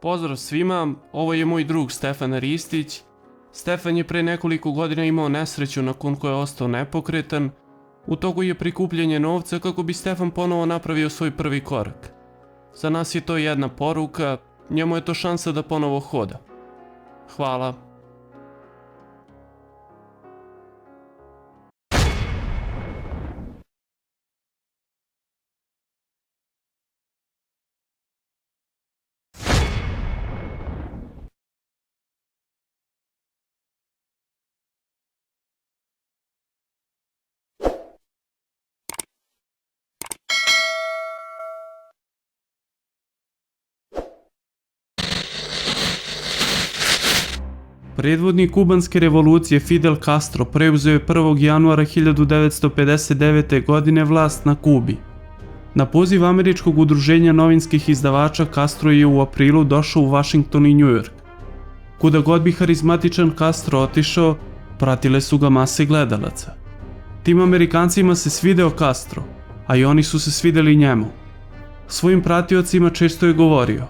Pozdrav svima, ovo je moj drug Stefan Ristić. Stefan je pre nekoliko godina imao nesreću nakon koje je ostao nepokretan. U toku je prikupljanje novca kako bi Stefan ponovo napravio svoj prvi korak. Za nas je to jedna poruka, njemu je to šansa da ponovo hoda. Hvala. Predvodnik kubanske revolucije Fidel Castro preuzeo je 1. januara 1959. godine vlast na Kubi. Na poziv američkog udruženja novinskih izdavača Castro je u aprilu došao u Washington i New York. Kuda god bi harizmatičan Castro otišao, pratile su ga mase gledalaca. Tim Amerikancima se svideo Castro, a i oni su se svideli njemu. Svojim pratiocima često je govorio: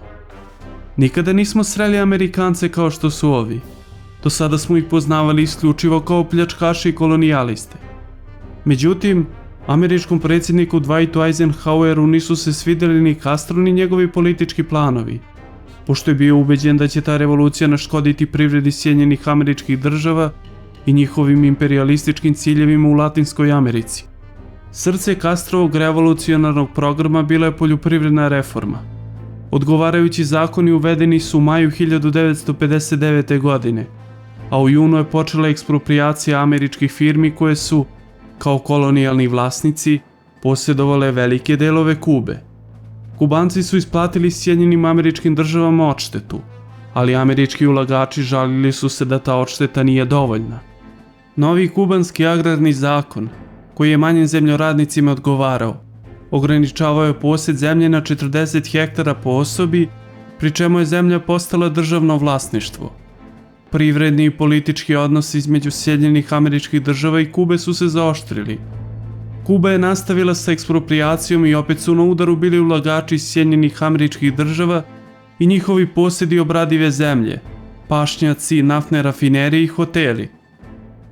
nikada nismo sreli Amerikance kao što su ovi. Do sada smo ih poznavali isključivo kao pljačkaše i kolonijaliste. Međutim, američkom predsjedniku Dwightu Eisenhoweru nisu se svidjeli ni Castro ni njegovi politički planovi, pošto je bio ubeđen da će ta revolucija naškoditi privredi Sjedinjenih Američkih Država i njihovim imperialističkim ciljevima u Latinskoj Americi. Srce Castrovog revolucionarnog programa bila je poljoprivredna reforma. Odgovarajući zakoni uvedeni su u maju 1959. godine, a u junu je počela eksproprijacija američkih firmi koje su, kao kolonijalni vlasnici, posjedovale velike delove Kube. Kubanci su isplatili Sjedinjenim Američkim Državama odštetu, ali američki ulagači žalili su se da ta odšteta nije dovoljna. Novi kubanski agrarni zakon, koji je manjim zemljoradnicima odgovarao, ograničavao je posjed zemlje na 40 hektara po osobi, pri čemu je zemlja postala državno vlasništvo. Privredni i politički odnosi između Sjedinjenih Američkih Država i Kube su se zaoštrili. Kuba je nastavila sa eksproprijacijom i opet su na udaru bili ulagači iz Sjedinjenih Američkih Država i njihovi posjedi obradive zemlje, pašnjaci, naftne rafinerije i hoteli.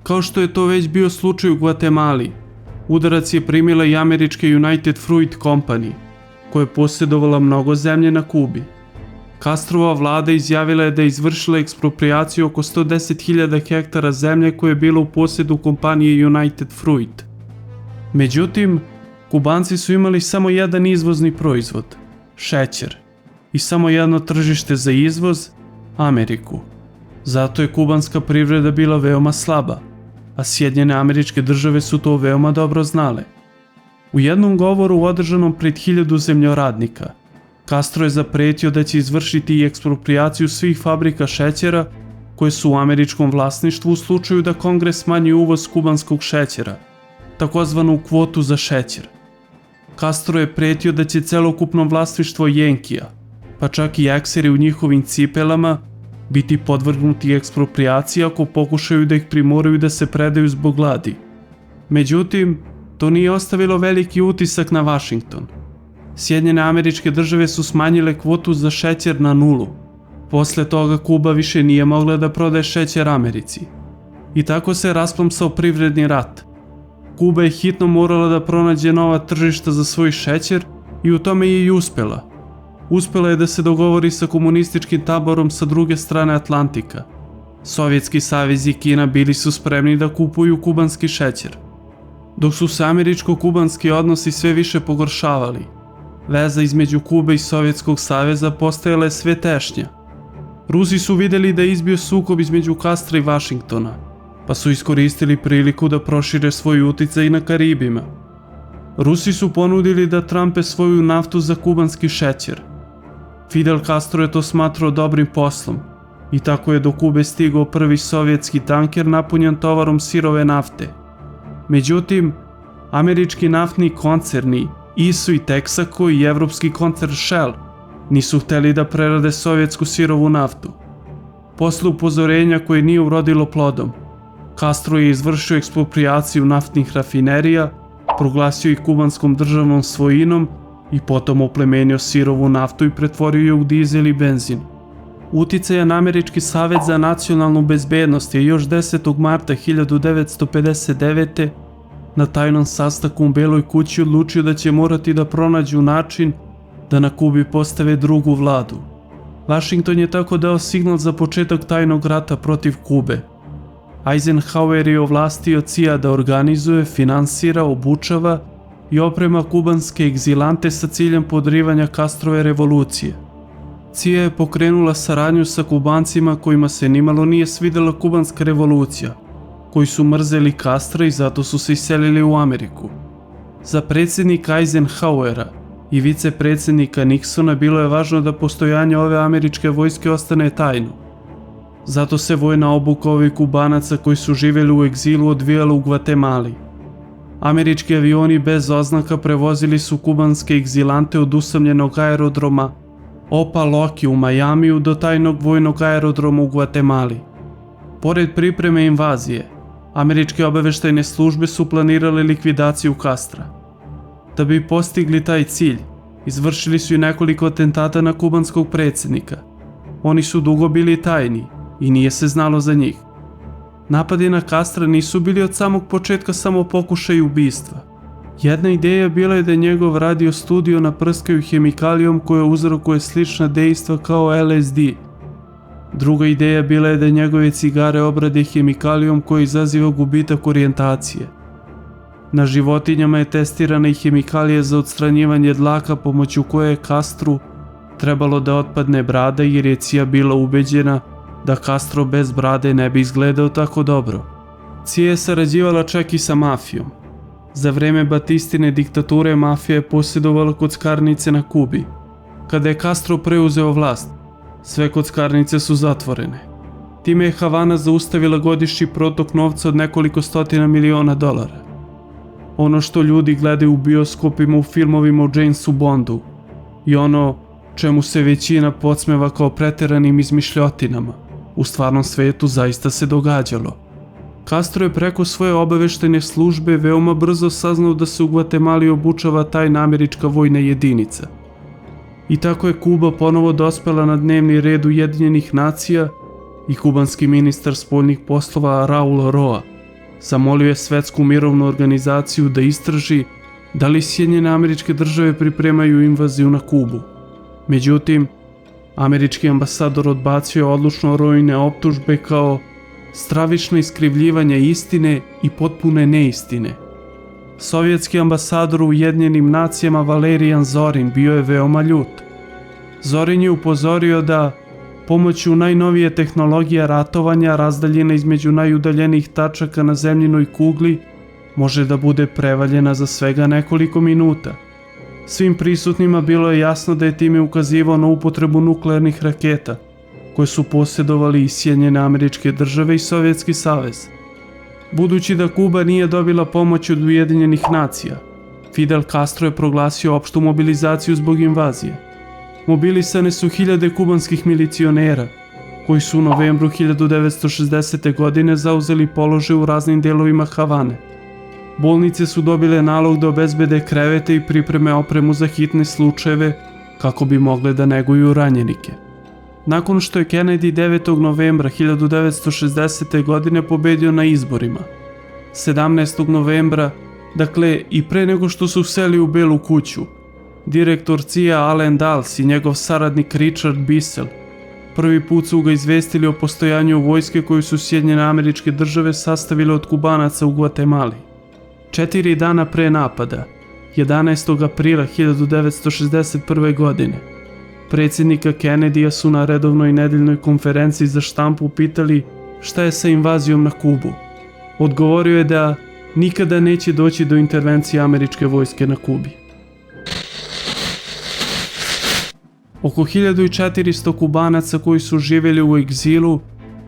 Kao što je to već bio slučaj u Gvatemali, udarac je primila i američka United Fruit Company, koja je posjedovala mnogo zemlje na Kubi. Castrova vlada izjavila je da je izvršila ekspropriaciju oko 110.000 hektara zemlje koje je bilo u posjedu kompanije United Fruit. Međutim, Kubanci su imali samo jedan izvozni proizvod, šećer, i samo jedno tržište za izvoz, Ameriku. Zato je kubanska privreda bila veoma slaba, a Sjedinjene Američke Države su to veoma dobro znale. U jednom govoru održanom pred 1000 zemljoradnika, Castro je zapretio da će izvršiti i eksproprijaciju svih fabrika šećera koje su u američkom vlasništvu u slučaju da Kongres smanji uvoz kubanskog šećera, takozvanu kvotu za šećer. Castro je pretio da će celokupno vlasništvo Jenkija, pa čak i ekseri u njihovim cipelama, biti podvrgnuti eksproprijaciji ako pokušaju da ih primoraju da se predaju zbog gladi. Međutim, to nije ostavilo veliki utisak na Washington. Sjedinjene Američke Države su smanjile kvotu za šećer na 0. Posle toga Kuba više nije mogla da prodaje šećer Americi. I tako se rasplamsao privredni rat. Kuba je hitno morala da pronađe nova tržišta za svoj šećer i u tome je i uspela. Uspela je da se dogovori sa komunističkim taborom sa druge strane Atlantika. Sovjetski savez i Kina bili su spremni da kupuju kubanski šećer. Dok su se američko-kubanski odnosi sve više pogoršavali, veza između Kube i Sovjetskog saveza postajala je sve tešnja. Rusi su vidjeli da je izbio sukob između Castra i Washingtona, pa su iskoristili priliku da prošire svoj uticaj na Karibima. Rusi su ponudili da trampe svoju naftu za kubanski šećer. Fidel Castro je to smatrao dobrim poslom i tako je do Kube stigao prvi sovjetski tanker napunjen tovarom sirove nafte. Međutim, američki naftni koncerni ISO i Texaco i evropski koncern Shell nisu hteli da prerade sovjetsku sirovu naftu. Posle upozorenja koje nije urodilo plodom, Castro je izvršio eksproprijaciju naftnih rafinerija, proglasio ih kubanskom državnom svojinom i potom oplemenio sirovu naftu i pretvorio je u dizel i benzin. Uticajan Američki savez za nacionalnu bezbednost je još 10. marta 1959. na tajnom sastanku u Beloj kući odlučio da će morati da pronađu način da na Kubi postave drugu vladu. Washington je tako dao signal za početak tajnog rata protiv Kube. Eisenhower je ovlastio CIA da organizuje, finansira, obučava i oprema kubanske egzilante sa ciljem podrivanja Castrove revolucije. CIA je pokrenula saradnju sa Kubancima kojima se nimalo nije svidela kubanska revolucija, koji su mrzeli Castra i zato su se iselili u Ameriku. Za predsjednika Eisenhowera i vicepredsjednika Nixona bilo je važno da postojanje ove američke vojske ostane tajno. Zato se vojna obuka ovih Kubanaca koji su živjeli u egzilu odvijala u Gvatemali. Američki avioni bez oznaka prevozili su kubanske egzilante od usamljenog aerodroma Opa Loki u Majamiju do tajnog vojnog aerodroma u Gvatemali. Pored pripreme invazije, američke obaveštajne službe su planirale likvidaciju Castra. Da bi postigli taj cilj, izvršili su i nekoliko atentata na kubanskog predsjednika. Oni su dugo bili tajni i nije se znalo za njih. Napadi na Castra nisu bili od samog početka samo pokušaj ubistva. Jedna ideja bila je da njegov radio studio naprskaju hemikalijom koja uzrokuje slična dejstva kao LSD. Druga ideja bila je da njegove cigare obrade hemikalijom koja izaziva gubitak orijentacije. Na životinjama je testirana i hemikalija za odstranjivanje dlaka pomoću koje je Castru trebalo da otpadne brada jer je CIA bila ubeđena da Castro bez brade ne bi izgledao tako dobro. CIA je sarađivala čak i sa mafijom. Za vreme Batistine diktature mafija je posjedovala kockarnice na Kubi. Kada je Castro preuzeo vlast, sve kockarnice su zatvorene. Time je Havana zaustavila godišnji protok novca od nekoliko stotina miliona dolara. Ono što ljudi gledaju u bioskopima u filmovima o Jamesu Bondu i ono čemu se većina podsmeva kao preteranim izmišljotinama, u stvarnom svetu zaista se događalo. Castro je preko svoje obaveštajne službe veoma brzo saznao da se u Gvatemali obučava tajna američka vojna jedinica. I tako je Kuba ponovo dospela na dnevni red Ujedinjenih nacija i kubanski ministar spoljnih poslova Raul Roa zamolio je Svetsku mirovnu organizaciju da istraži da li Sjedinjene Američke Države pripremaju invaziju na Kubu. Međutim, američki ambasador odbacio je odlučno Roine optužbe kao stravično iskrivljivanje istine i potpune neistine. Sovjetski ambasador u Ujedinjenim nacijama Valerijan Zorin bio je veoma ljut. Zorin je upozorio da pomoću najnovije tehnologije ratovanja razdaljina između najudaljenijih tačaka na zemljinoj kugli može da bude prevaljena za svega nekoliko minuta. Svim prisutnima bilo je jasno da je time ukazivao na upotrebu nuklearnih raketa, koje su posjedovali i Sjedinjene Američke Države i Sovjetski savez. Budući da Kuba nije dobila pomoć od Ujedinjenih nacija, Fidel Castro je proglasio opštu mobilizaciju zbog invazije. Mobilisane su hiljade kubanskih milicionera, koji su u novembru 1960. godine zauzeli položaj u raznim delovima Havane. Bolnice su dobile nalog da obezbede krevete i pripreme opremu za hitne slučajeve kako bi mogle da neguju ranjenike. Nakon što je Kennedy 9. novembra 1960. godine pobedio na izborima, 17. novembra, dakle i pre nego što su seli u Belu kuću, direktor CIA Allen Dulles i njegov saradnik Richard Bissell prvi put su ga izvestili o postojanju vojske koju su Sjedinjene Američke Države sastavile od Kubanaca u Gvatemali. 4 dana pre napada, 11. aprila 1961. godine, predsjednika Kennedyja su na redovnoj nedeljnoj konferenciji za štampu pitali šta je sa invazijom na Kubu. Odgovorio je da nikada neće doći do intervencije američke vojske na Kubi. Oko 1400 Kubanaca koji su živjeli u egzilu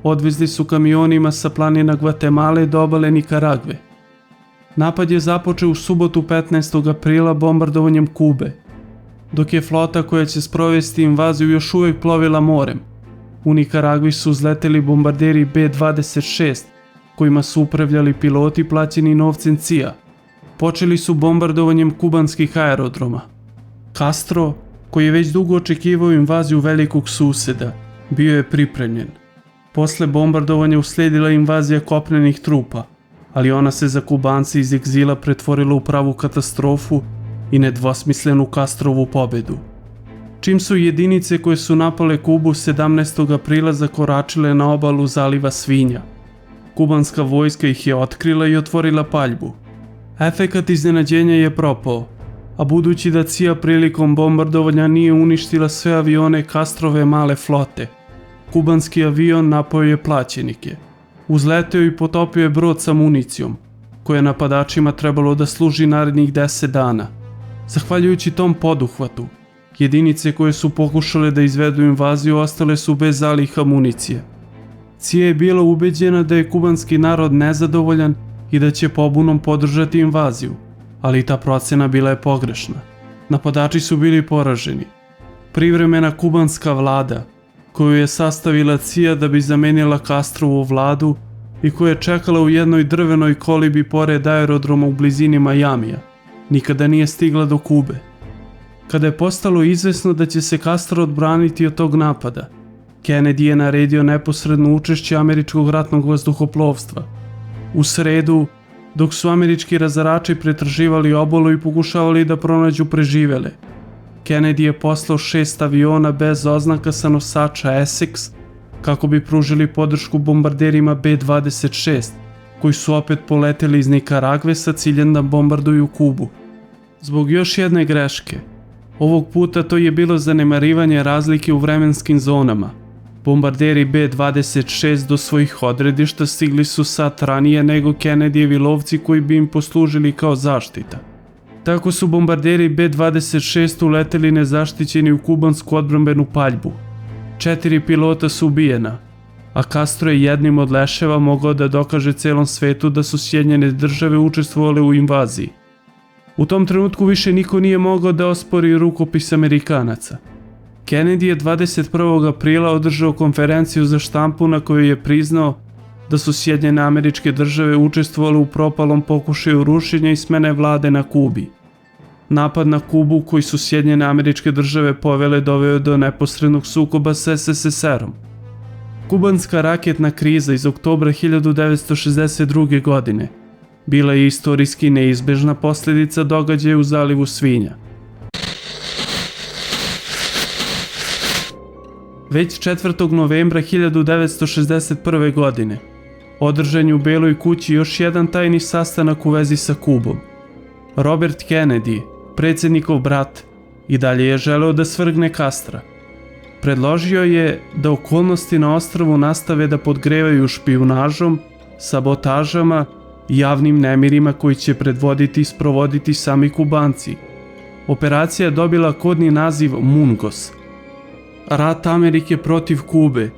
odvezli su kamionima sa planina Gvatemale do obale Nikaragve. Napad je započeo u subotu 15. aprila bombardovanjem Kube, dok je flota koja će sprovesti invaziju još uvijek plovila morem. U Nikaragvi su uzleteli bombarderi B-26, kojima su upravljali piloti plaćeni novcem CIA. Počeli su bombardovanjem kubanskih aerodroma. Castro, koji je već dugo očekivao invaziju velikog suseda, bio je pripremljen. Posle bombardovanja uslijedila invazija kopnenih trupa, ali ona se za Kubance iz egzila pretvorila u pravu katastrofu i nedvosmislenu Castrovu pobedu. Čim su jedinice koje su napale Kubu 17. aprila zakoračile na obalu zaliva Svinja, kubanska vojska ih je otkrila i otvorila paljbu. Efekat iznenađenja je propao, a budući da CIA prilikom bombardovanja nije uništila sve avione Castrove male flote, kubanski avion napao je plaćenike. Uzleteo i potopio je brod sa municijom, koja je napadačima trebalo da služi narednih 10 dana. Zahvaljujući tom poduhvatu, jedinice koje su pokušale da izvedu invaziju ostale su bez zaliha municije. CIA je bila ubeđena da je kubanski narod nezadovoljan i da će pobunom podržati invaziju, ali ta procena bila je pogrešna. Napadači su bili poraženi. Privremena kubanska vlada, koju je sastavila CIA da bi zamenila Castrovu vladu i koja je čekala u jednoj drvenoj kolibi pored aerodroma u blizini Majamija, nikada nije stigla do Kube. Kada je postalo izvesno da će se Castro odbraniti od tog napada, Kennedy je naredio neposredno učešće američkog ratnog vazduhoplovstva. U sredu, dok su američki razarači pretraživali obalu i pokušavali da pronađu preživele, Kennedy je poslao 6 aviona bez oznaka sa nosača Essex kako bi pružili podršku bombarderima B-26, koji su opet poleteli iz Nikaragve sa ciljem da bombarduju Kubu. Zbog još jedne greške, ovog puta to je bilo zanemarivanje razlike u vremenskim zonama. Bombarderi B-26 do svojih odredišta stigli su sat ranije nego Kennedyjevi lovci koji bi im poslužili kao zaštita. Tako su bombarderi B-26 uleteli nezaštićeni u kubansku odbrambenu paljbu. 4 pilota su ubijena, a Castro je jednim od leševa mogao da dokaže celom svetu da su Sjedinjene države učestvovale u invaziji. U tom trenutku više niko nije mogao da ospori rukopis Amerikanaca. Kennedy je 21. aprila održao konferenciju za štampu na kojoj je priznao da su Sjedinjene Američke Države učestvovale u propalom pokušaju rušenja i smene vlade na Kubi. Napad na Kubu koji su Sjedinjene Američke Države povele doveo do neposrednog sukoba s SSSR-om. Kubanska raketna kriza iz oktobra 1962. godine bila je istorijski neizbežna posljedica događaja u zalivu Svinja. Već 4. novembra 1961. godine održan je u Beloj kući još jedan tajni sastanak u vezi sa Kubom. Robert Kennedy, predsjednikov brat, i dalje je želeo da svrgne Castra. Predložio je da okolnosti na ostrvu nastave da podgrevaju špijunažom, sabotažama i javnim nemirima koji će predvoditi i sprovoditi sami Kubanci. Operacija je dobila kodni naziv Mungos. Rat Amerike protiv Kube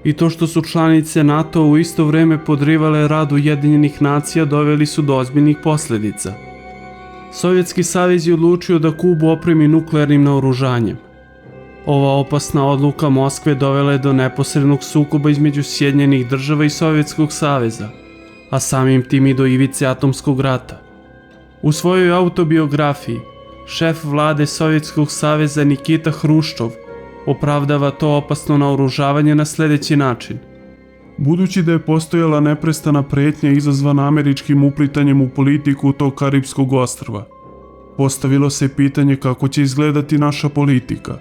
i to što su članice NATO u isto vreme podrivale rad Ujedinjenih nacija doveli su do ozbiljnih posljedica. Sovjetski savez je odlučio da Kubu opremi nuklearnim naoružanjem. Ova opasna odluka Moskve dovela je do neposrednog sukoba između Sjedinjenih država i Sovjetskog saveza, a samim tim i do ivice atomskog rata. U svojoj autobiografiji, šef vlade Sovjetskog saveza Nikita Hruščov opravdava to opasno naoružavanje na sljedeći način. Budući da je postojala neprestana pretnja izazvana američkim uplitanjem u politiku tog Karipskog ostrva, postavilo se pitanje kako će izgledati naša politika.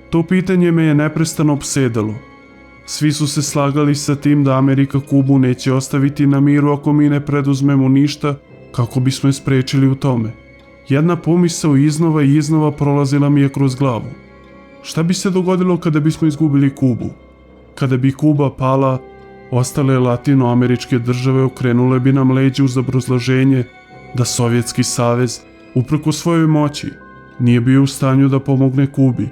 To pitanje me je neprestano opsedalo. Svi su se slagali sa tim da Amerika Kubu neće ostaviti na miru ako mi ne preduzmemo ništa kako bismo je sprečili u tome. Jedna pomisao iznova i iznova prolazila mi je kroz glavu. Šta bi se dogodilo kada bismo izgubili Kubu? Kada bi Kuba pala, ostale latinoameričke države okrenule bi nam leđa uz obrazloženje da Sovjetski savez, uprko svojoj moći, nije bio u stanju da pomogne Kubi.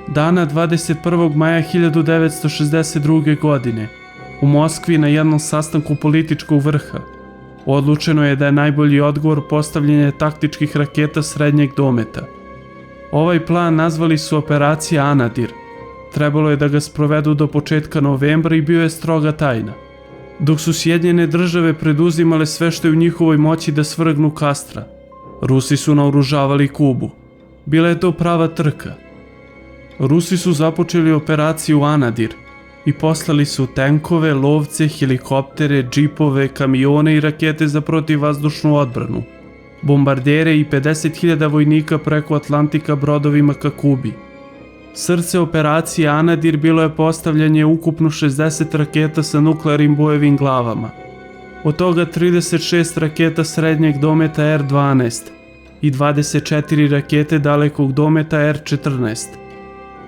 Dana 21. maja 1962. godine, u Moskvi na jednom sastanku političkog vrha, odlučeno je da je najbolji odgovor postavljanje taktičkih raketa srednjeg dometa. Ovaj plan nazvali su operacija Anadir. Trebalo je da ga sprovedu do početka novembra i bio je stroga tajna. Dok su Sjedinjene države preduzimale sve što je u njihovoj moći da svrgnu Castra, Rusi su naoružavali Kubu. Bila je to prava trka. Rusi su započeli operaciju Anadir, i poslali su tenkove, lovce, helikoptere, džipove, kamione i rakete za protivvazdušnu odbranu, bombardere i 50.000 vojnika preko Atlantika brodovima ka Kubi. Srce operacije Anadir bilo je postavljanje ukupno 60 raketa sa nuklearnim bojevim glavama. Od toga 36 raketa srednjeg dometa R-12 i 24 rakete dalekog dometa R-14.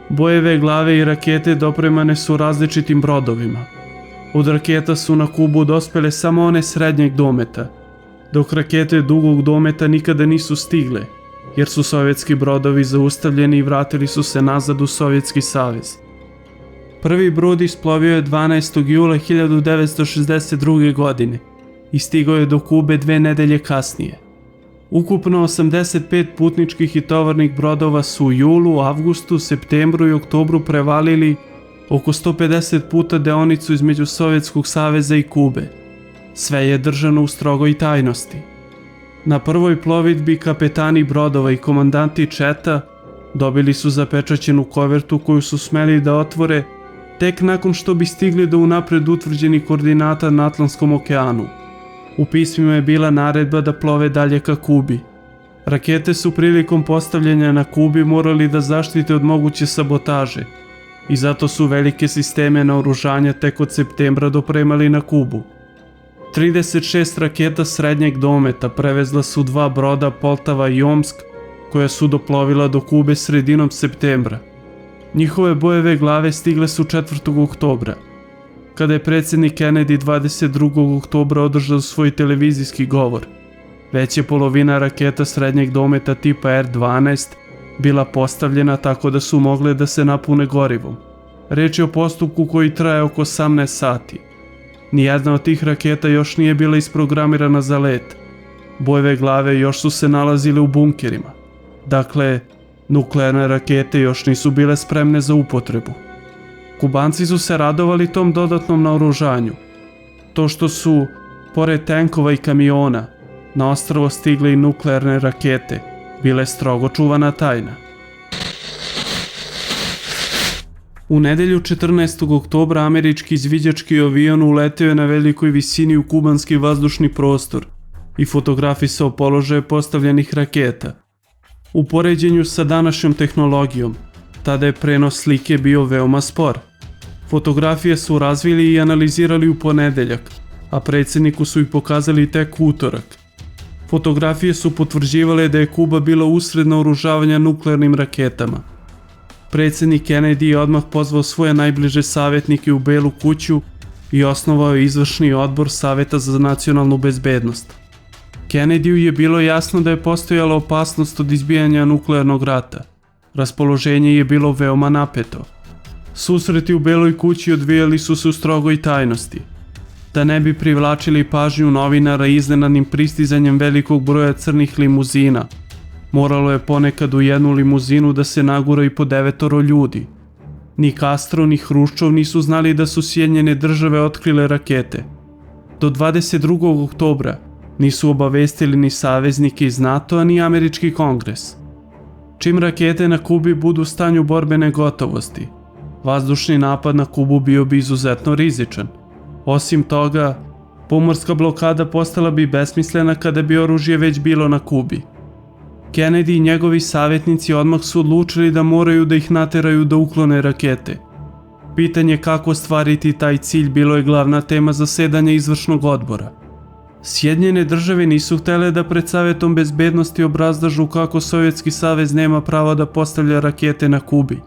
Bojeve glave i rakete dopremane su različitim brodovima. Od raketa su na Kubu dospele samo one srednjeg dometa, dok rakete dugog dometa nikada nisu stigle, jer su sovjetski brodovi zaustavljeni i vratili su se nazad u Sovjetski savez. Prvi brod isplovio je 12. jula 1962. godine i stigao je do Kube 2 nedelje kasnije. Ukupno 85 putničkih i tovarnih brodova su u julu, avgustu, septembru i oktobru prevalili oko 150 puta deonicu između Sovjetskog saveza i Kube. Sve je držano u strogoj tajnosti. Na prvoj plovidbi kapetani brodova i komandanti četa dobili su zapečaćenu kovertu koju su smeli da otvore tek nakon što bi stigli do unapred utvrđenih koordinata na Atlantskom okeanu. U pismima je bila naredba da plove dalje ka Kubi. Rakete su prilikom postavljanja na Kubi morali da zaštite od moguće sabotaže i zato su velike sisteme naoružanja tek od septembra dopremali na Kubu. 36 raketa srednjeg dometa prevezla su 2 broda Poltava i Omsk koja su doplovila do Kube sredinom septembra. Njihove bojeve glave stigle su 4. oktobra. Kada je predsjednik Kennedy 22. oktobra održao svoj televizijski govor, već je polovina raketa srednjeg dometa tipa R-12 bila postavljena tako da su mogle da se napune gorivom. Reč je o postupku koji traje oko 18 sati. Nijedna od tih raketa još nije bila isprogramirana za let. Bojeve glave još su se nalazile u bunkerima. Dakle, nuklearne rakete još nisu bile spremne za upotrebu. Kubanci su se radovali tom dodatnom naoružanju. To što su, pored tenkova i kamiona, na ostrvo stigle i nuklearne rakete, bile strogo čuvana tajna. U nedelju 14. oktobra američki izviđački avion uleteo je na velikoj visini u kubanski vazdušni prostor i fotografisao položaje postavljenih raketa. U poređenju sa današnjom tehnologijom, tada je prenos slike bio veoma spor. Fotografije su razvili i analizirali u ponedeljak, a predsjedniku su ih pokazali tek u utorak. Fotografije su potvrđivale da je Kuba bila usred naoružavanja nuklearnim raketama. Predsjednik Kennedy je odmah pozvao svoje najbliže savjetnike u Belu kuću i osnovao je izvršni odbor Saveta za nacionalnu bezbednost. Kennedyu je bilo jasno da je postojala opasnost od izbijanja nuklearnog rata. Raspoloženje je bilo veoma napeto. Susreti u Beloj kući odvijali su se u strogoj tajnosti. Da ne bi privlačili pažnju novinara iznenadnim pristizanjem velikog broja crnih limuzina, moralo je ponekad u jednu limuzinu da se nagura i po 9 ljudi. Ni Castro ni Hruščov nisu znali da su Sjedinjene države otkrile rakete. Do 22. oktobra nisu obavestili ni saveznike iz NATO-a ni američki kongres. Čim rakete na Kubi budu u stanju borbene gotovosti, vazdušni napad na Kubu bio bi izuzetno rizičan. Osim toga, pomorska blokada postala bi besmislena kada bi oružje već bilo na Kubi. Kennedy i njegovi savjetnici odmah su odlučili da moraju da ih nateraju da uklone rakete. Pitanje kako ostvariti taj cilj bilo je glavna tema zasedanja izvršnog odbora. Sjedinjene države nisu htjele da pred Savetom bezbednosti obrazlažu kako Sovjetski savez nema pravo da postavlja rakete na Kubi,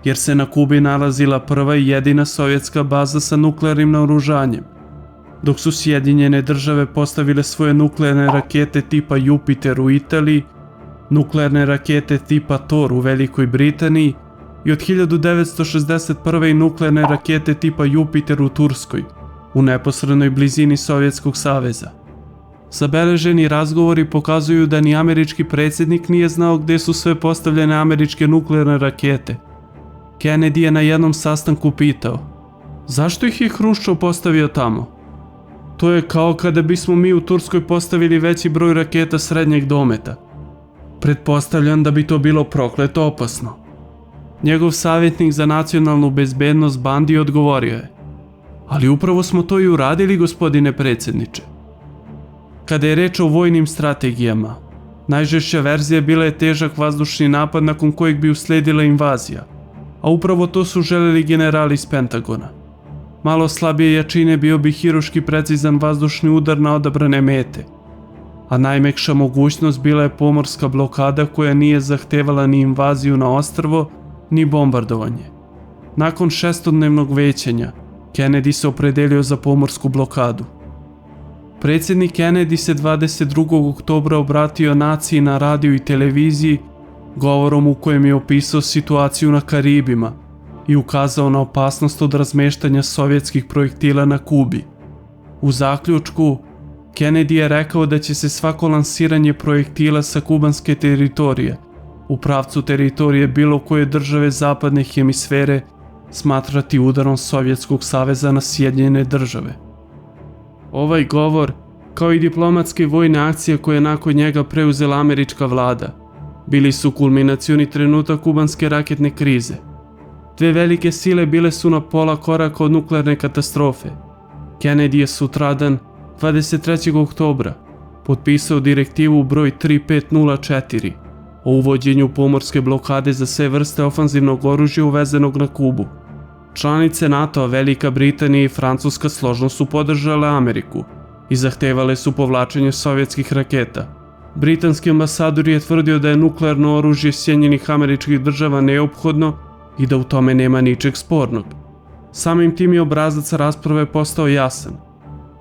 jer se na Kubi nalazila prva i jedina sovjetska baza sa nuklearnim naoružanjem. Dok su Sjedinjene države postavile svoje nuklearne rakete tipa Jupiter u Italiji, nuklearne rakete tipa Thor u Velikoj Britaniji i od 1961. i nuklearne rakete tipa Jupiter u Turskoj, u neposrednoj blizini Sovjetskog saveza. Zabeleženi razgovori pokazuju da ni američki predsjednik nije znao gdje su sve postavljene američke nuklearne rakete. Kennedy je na jednom sastanku pitao: zašto ih je Hruščov postavio tamo? To je kao kada bismo mi u Turskoj postavili veći broj raketa srednjeg dometa. Pretpostavljam da bi to bilo prokleto opasno. Njegov savjetnik za nacionalnu bezbednost Bandi odgovorio je: ali upravo smo to i uradili, gospodine predsjedniče. Kada je reč o vojnim strategijama, najžešća verzija bila je težak vazdušni napad nakon kojeg bi usledila invazija, a upravo to su želeli generali iz Pentagona. Malo slabije jačine bio bi hiruški precizan vazdušni udar na odabrane mete, a najmekša mogućnost bila je pomorska blokada koja nije zahtevala ni invaziju na ostrvo, ni bombardovanje. Nakon šestodnevnog većanja, Kennedy se opredelio za pomorsku blokadu. Predsjednik Kennedy se 22. oktobra obratio naciji na radiju i televiziji govorom u kojem je opisao situaciju na Karibima i ukazao na opasnost od razmeštanja sovjetskih projektila na Kubi. U zaključku, Kennedy je rekao da će se svako lansiranje projektila sa kubanske teritorije u pravcu teritorije bilo koje države zapadne hemisfere smatrati udarom Sovjetskog saveza na Sjedinjene države. Ovaj govor, kao i diplomatske vojne akcije koje je nakon njega preuzela američka vlada, bili su kulminacioni trenutak kubanske raketne krize. Dve velike sile bile su na pola koraka od nuklearne katastrofe. Kennedy je sutradan, 23. oktobra, potpisao direktivu broj 3504 o uvođenju pomorske blokade za sve vrste ofanzivnog oružja uvezenog na Kubu. Članice NATO-a, Velika Britanija i Francuska složno su podržale Ameriku i zahtevale su povlačenje sovjetskih raketa. Britanski ambasador je tvrdio da je nuklearno oružje Sjedinjenih Američkih Država neophodno i da u tome nema ničeg spornog. Samim tim je obrazac rasprave postao jasan.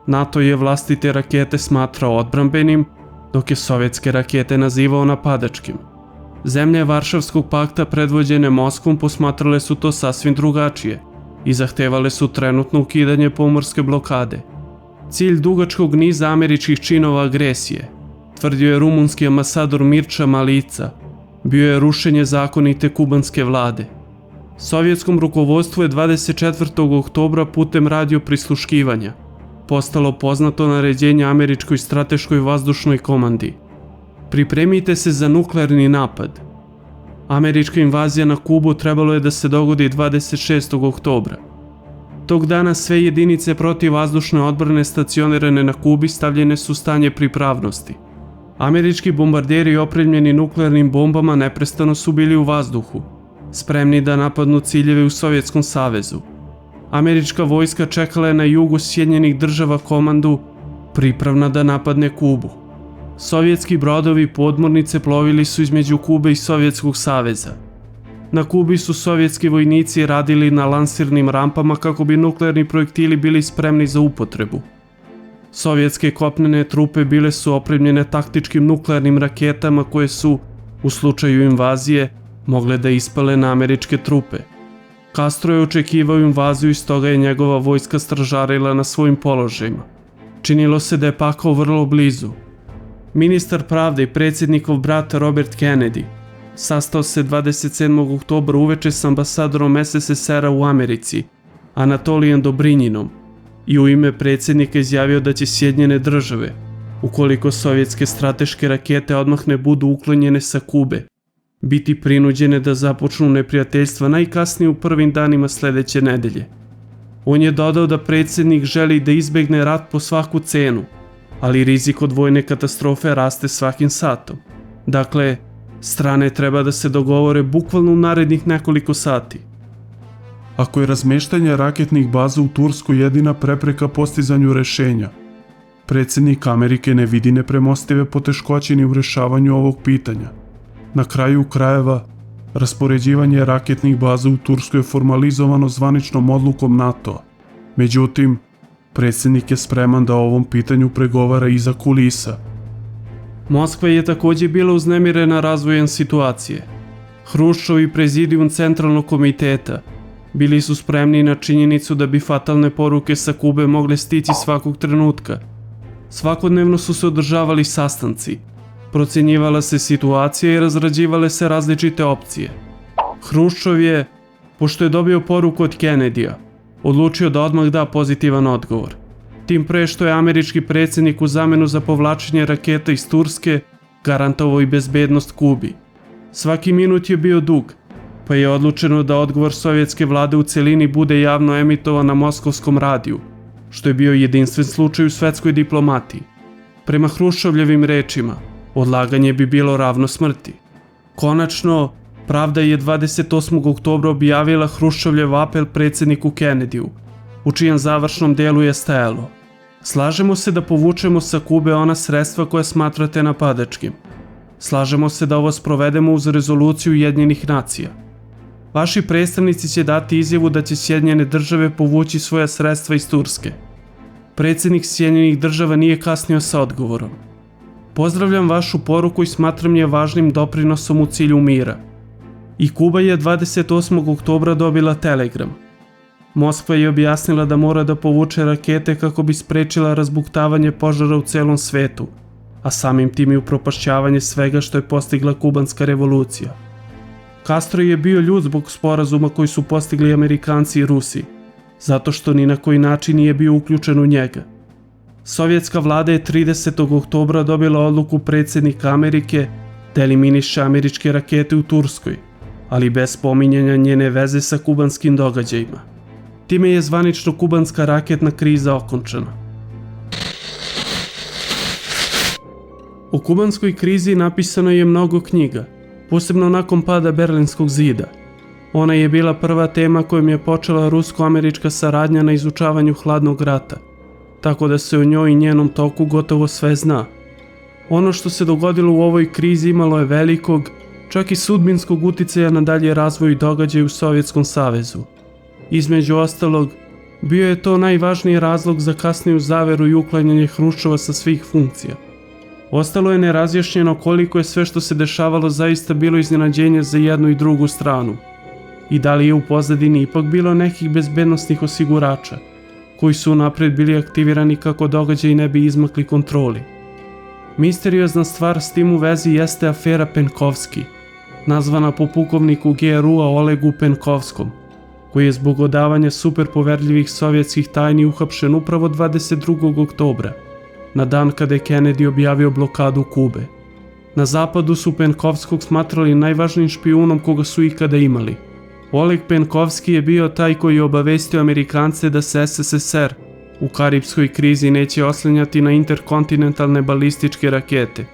NATO je vlastite rakete smatrao odbrambenim, dok je sovjetske rakete nazivao napadačkim. Zemlje Varšavskog pakta predvođene Moskvom posmatrale su to sasvim drugačije i zahtevale su trenutno ukidanje pomorske blokade. Cilj dugačkog niza američkih činova agresije, tvrdio je rumunski ambasador Mirča Malica, bio je rušenje zakonite kubanske vlade. Sovjetskom rukovodstvu je 24. oktobra putem radio prisluškivanja postalo poznato naređenje američkoj strateškoj vazdušnoj komandi: pripremite se za nuklearni napad. Američka invazija na Kubu trebalo je da se dogodi 26. oktobra. Tog dana sve jedinice protivvazdušne odbrane stacionirane na Kubi stavljene su u stanje pripravnosti. Američki bombarderi opremljeni nuklearnim bombama neprestano su bili u vazduhu, spremni da napadnu ciljeve u Sovjetskom savezu. Američka vojska čekala je na jugu Sjedinjenih Država komandu pripravna da napadne Kubu. Sovjetski brodovi i podmornice plovili su između Kube i Sovjetskog saveza. Na Kubi su sovjetski vojnici radili na lansirnim rampama kako bi nuklearni projektili bili spremni za upotrebu. Sovjetske kopnene trupe bile su opremljene taktičkim nuklearnim raketama koje su, u slučaju invazije, mogle da ispale na američke trupe. Castro je očekivao invaziju i stoga je njegova vojska stražarila na svojim položajima. Činilo se da je pakao vrlo blizu. Ministar pravde i predsjednikov brat Robert Kennedy sastao se 27. oktobra uveče s ambasadorom SSSR-a u Americi, Anatolijem Dobrinjinom, i u ime predsjednika izjavio da će Sjedinjene Države, ukoliko sovjetske strateške rakete odmah ne budu uklonjene sa Kube, biti prinuđene da započnu neprijateljstva najkasnije u prvim danima sljedeće nedelje. On je dodao da predsjednik želi da izbegne rat po svaku cenu, ali rizik od vojne katastrofe raste svakim satom. Dakle, strane treba da se dogovore bukvalno u narednih nekoliko sati. Ako je razmeštanje raketnih baza u Turskoj jedina prepreka postizanju rešenja, predsjednik Amerike ne vidi nepremostive poteškoće ni u rešavanju ovog pitanja. Na kraju krajeva, raspoređivanje raketnih baza u Turskoj je formalizovano zvaničnom odlukom NATO-a. Međutim, predsjednik je spreman da o ovom pitanju pregovara iza kulisa. Moskva je također bila uznemirena razvojem situacije. Hruščov i prezidijum Centralnog komiteta bili su spremni na činjenicu da bi fatalne poruke sa Kube mogle stići svakog trenutka. Svakodnevno su se održavali sastanci, procjenjivala se situacija i razrađivale se različite opcije. Hruščov je, pošto je dobio poruku od Kennedyja, odlučio da odmah da pozitivan odgovor. Tim pre što je američki predsjednik u zamenu za povlačenje raketa iz Turske garantovao i bezbednost Kubi. Svaki minut je bio dug, pa je odlučeno da odgovor sovjetske vlade u celini bude javno emitovan na moskovskom radiju, što je bio jedinstven slučaj u svetskoj diplomatiji. Prema Hruščovljevim rečima, odlaganje bi bilo ravno smrti. Konačno, Pravda je 28. oktobra objavila Hruščovljev apel predsjedniku Kennediju, u čijem završnom delu je stajalo: slažemo se da povučemo sa Kube ona sredstva koja smatrate napadačkim. Slažemo se da ovo sprovedemo uz rezoluciju Ujedinjenih nacija. Vaši predstavnici će dati izjavu da će Sjedinjene države povući svoja sredstva iz Turske. Predsjednik Sjedinjenih država nije kasnio sa odgovorom: pozdravljam vašu poruku i smatram je važnim doprinosom u cilju mira. I Kuba je 28. oktobra dobila telegram. Moskva je objasnila da mora da povuče rakete kako bi sprečila razbuktavanje požara u celom svetu, a samim tim i upropašćavanje svega što je postigla kubanska revolucija. Castro je bio ljut zbog sporazuma koji su postigli Amerikanci i Rusi, zato što ni na koji način nije bio uključen u njega. Sovjetska vlada je 30. oktobra dobila odluku predsjednika Amerike da eliminiše američke rakete u Turskoj, ali bez spominjanja njene veze sa kubanskim događajima. Time je zvanično kubanska raketna kriza okončana. O kubanskoj krizi napisano je mnogo knjiga, posebno nakon pada Berlinskog zida. Ona je bila prva tema kojom je počela rusko-američka saradnja na izučavanju hladnog rata, tako da se o njoj i njenom toku gotovo sve zna. Ono što se dogodilo u ovoj krizi imalo je velikog, čak i sudbinskog uticaja na dalje razvoj događaja u Sovjetskom savezu. Između ostalog, bio je to najvažniji razlog za kasniju zaveru i uklanjanje Hruščova sa svih funkcija. Ostalo je nerazjašnjeno koliko je sve što se dešavalo zaista bilo iznenađenje za jednu i drugu stranu. I da li je u pozadini ipak bilo nekih bezbednosnih osigurača, koji su napred bili aktivirani kako događaji ne bi izmakli kontroli. Misteriozna stvar s tim u vezi jeste afera Penkovski, nazvana po pukovniku GRU-a Olegu Penkovskom, koji je zbog odavanja superpoverljivih sovjetskih tajni uhapšen upravo 22. oktobra, na dan kada je Kennedy objavio blokadu Kube. Na zapadu su Penkovskog smatrali najvažnijim špijunom koga su ikada imali. Oleg Penkovski je bio taj koji je obavestio Amerikance da se SSSR u Karipskoj krizi neće oslanjati na interkontinentalne balističke rakete,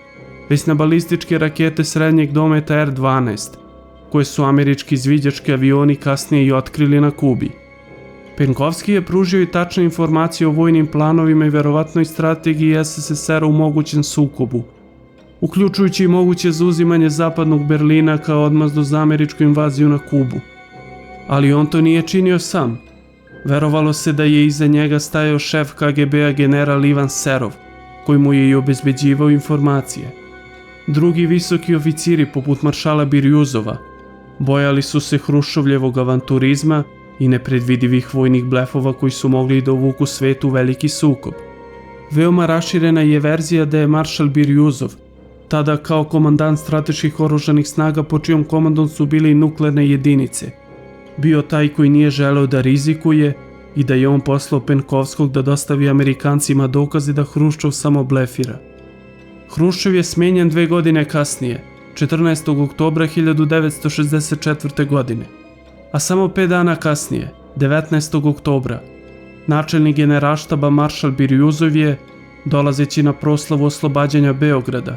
već na balističke rakete srednjeg dometa R-12, koje su američki izviđački avioni kasnije i otkrili na Kubi. Penkovski je pružio i tačne informacije o vojnim planovima i verovatnoj strategiji SSSR-a u mogućem sukobu, uključujući i moguće zauzimanje zapadnog Berlina kao odmazdu za američku invaziju na Kubu. Ali on to nije činio sam. Verovalo se da je iza njega stajao šef KGB-a general Ivan Serov, koji mu je i obezbeđivao informacije. Drugi visoki oficiri poput maršala Birjuzova bojali su se Hruščovljevog avanturizma i nepredvidivih vojnih blefova koji su mogli da uvuku svet u veliki sukob. Veoma raširena je verzija da je maršal Birjuzov, tada kao komandant strateških oružanih snaga po čijom komandom su bili i nuklearne jedinice, bio taj koji nije želeo da rizikuje i da je on poslao Penkovskog da dostavi Amerikancima dokaze da Hruščov samo blefira. Hruščov je smenjen 2 godine kasnije, 14. oktobra 1964. godine, a samo 5 dana kasnije, 19. oktobra, načelnik generalštaba maršal Birjuzov je, dolazeći na proslavu oslobađanja Beograda,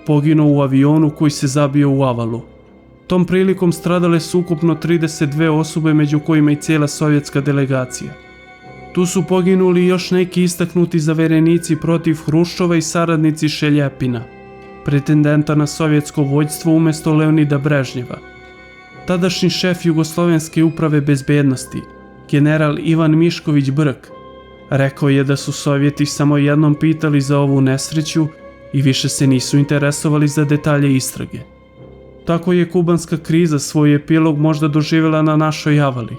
poginuo u avionu koji se zabio u Avalu. Tom prilikom stradale su ukupno 32 osobe, među kojima i cijela sovjetska delegacija. Tu su poginuli još neki istaknuti zaverenici protiv Hruščova i saradnici Šeljepina, pretendenta na sovjetsko vođstvo umjesto Leonida Brežnjeva. Tadašnji šef Jugoslovenske uprave bezbednosti, general Ivan Mišković Brk, rekao je da su Sovjeti samo jednom pitali za ovu nesreću i više se nisu interesovali za detalje istrage. Tako je kubanska kriza svoj epilog možda doživjela na našoj Avali.